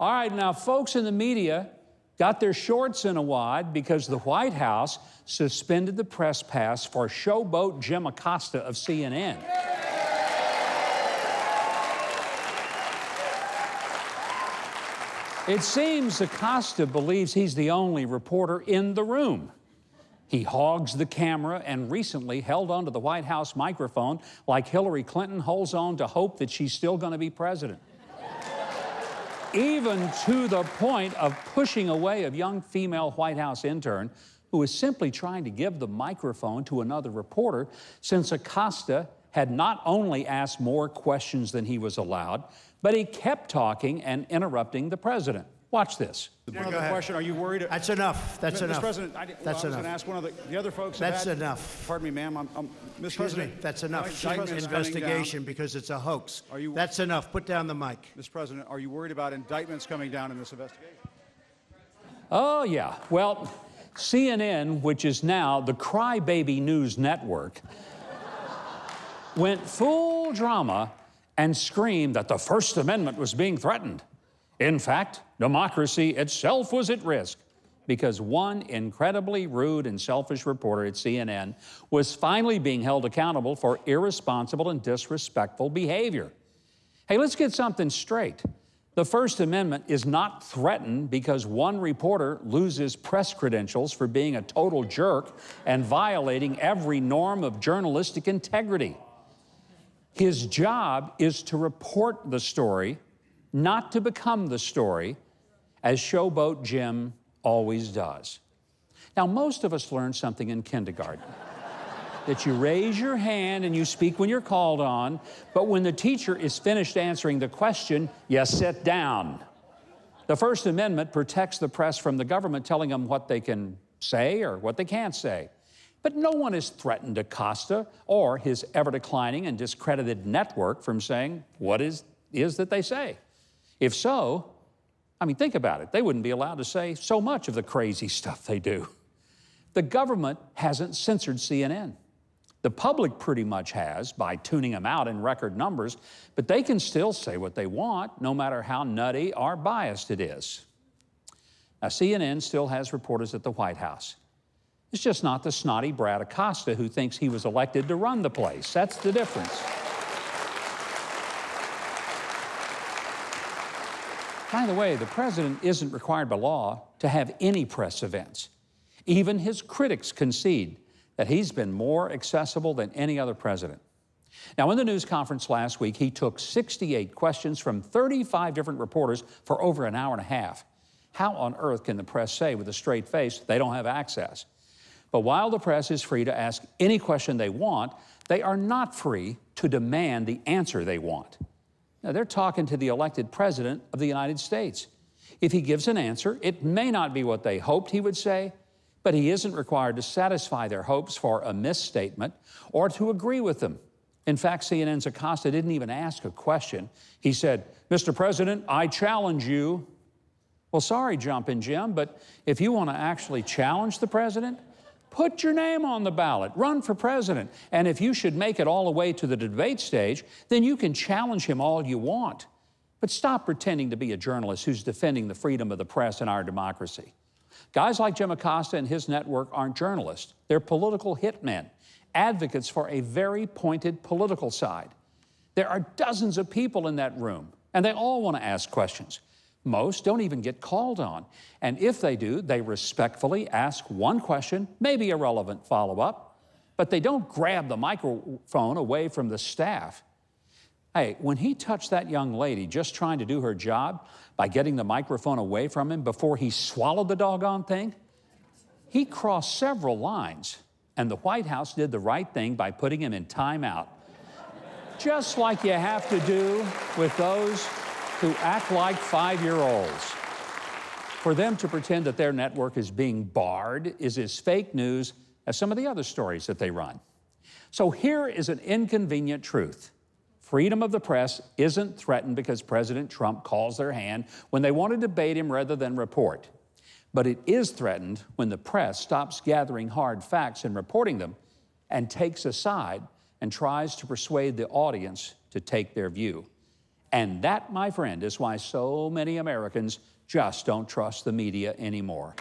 All right, now folks in the media got their shorts in a wad because the White House suspended the press pass for showboat Jim Acosta of CNN. It seems Acosta believes he's the only reporter in the room. He hogs the camera and recently held onto the White House microphone like Hillary Clinton holds on to hope that she's still going to be president. Even to the point of pushing away a young female White House intern who was simply trying to give the microphone to another reporter, since Acosta had not only asked more questions than he was allowed, but he kept talking and interrupting the president. Watch this. One other question, are you worried? That's enough. That's enough. Mr. President, I was going to ask one of the other folks. That's enough. Pardon me, ma'am. Mr. President. That's enough. Investigation because it's a hoax. That's enough. Put down the mic. Mr. President, are you worried about indictments coming down in this investigation? Oh, yeah. Well, CNN, which is now the Crybaby News Network, went full drama and screamed that the First Amendment was being threatened. In fact, democracy itself was at risk because one incredibly rude and selfish reporter at CNN was finally being held accountable for irresponsible and disrespectful behavior. Hey, let's get something straight. The First Amendment is not threatened because one reporter loses press credentials for being a total jerk and violating every norm of journalistic integrity. His job is to report the story, not to become the story, as Showboat Jim always does. Now, most of us learned something in kindergarten, that you raise your hand and you speak when you're called on, but when the teacher is finished answering the question, you sit down. The First Amendment protects the press from the government telling them what they can say or what they can't say. But no one has threatened Acosta or his ever-declining and discredited network from saying what is that they say. If so, I mean, think about it. They wouldn't be allowed to say so much of the crazy stuff they do. The government hasn't censored CNN. The public pretty much has by tuning them out in record numbers, but they can still say what they want, no matter how nutty or biased it is. Now, CNN still has reporters at the White House. It's just not the snotty brat Acosta who thinks he was elected to run the place. That's the difference. By the way, the president isn't required by law to have any press events. Even his critics concede that he's been more accessible than any other president. Now, in the news conference last week, he took 68 questions from 35 different reporters for over an hour and a half. How on earth can the press say with a straight face they don't have access? But while the press is free to ask any question they want, they are not free to demand the answer they want. Now, they're talking to the elected president of the United States. If he gives an answer, it may not be what they hoped he would say, but he isn't required to satisfy their hopes for a misstatement or to agree with them. In fact, CNN's Acosta didn't even ask a question. He said, "Mr. President, I challenge you." Well, sorry, Jumpin' Jim, but if you want to actually challenge the president, put your name on the ballot, run for president. And if you should make it all the way to the debate stage, then you can challenge him all you want. But stop pretending to be a journalist who's defending the freedom of the press in our democracy. Guys like Jim Acosta and his network aren't journalists. They're political hitmen, advocates for a very pointed political side. There are dozens of people in that room, and they all want to ask questions. Most don't even get called on. And if they do, they respectfully ask one question, maybe a relevant follow-up, but they don't grab the microphone away from the staff. Hey, when he touched that young lady just trying to do her job by getting the microphone away from him before he swallowed the doggone thing, he crossed several lines, and the White House did the right thing by putting him in timeout. Just like you have to do with those who act like 5-year-olds. For them to pretend that their network is being barred is as fake news as some of the other stories that they run. So here is an inconvenient truth. Freedom of the press isn't threatened because President Trump calls their hand when they want to debate him rather than report. But it is threatened when the press stops gathering hard facts and reporting them and takes a side and tries to persuade the audience to take their view. And that, my friend, is why so many Americans just don't trust the media anymore.